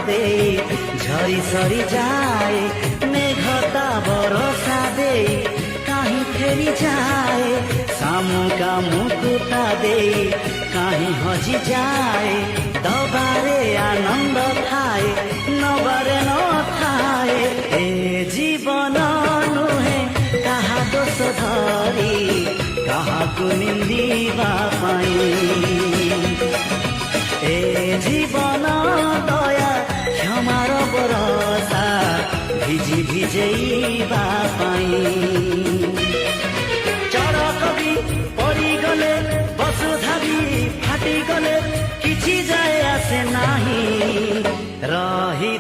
देई झरी सरी जाए मेघता बरसा देई काहीं फेरी जाए सामुका मुकुटा देई काहीं हजी जाए दबारे आनंद थाए नबारे न थाए ए जीवन नुहे कहा दोष धरी काहाकु निंदिबा पाई ए जीवन दया क्षमार बरसा भिजी भिजेइबा पाई चरक भी पड़ी गले बसुधा भी फाटी गले किछि जाए आसे नाही रही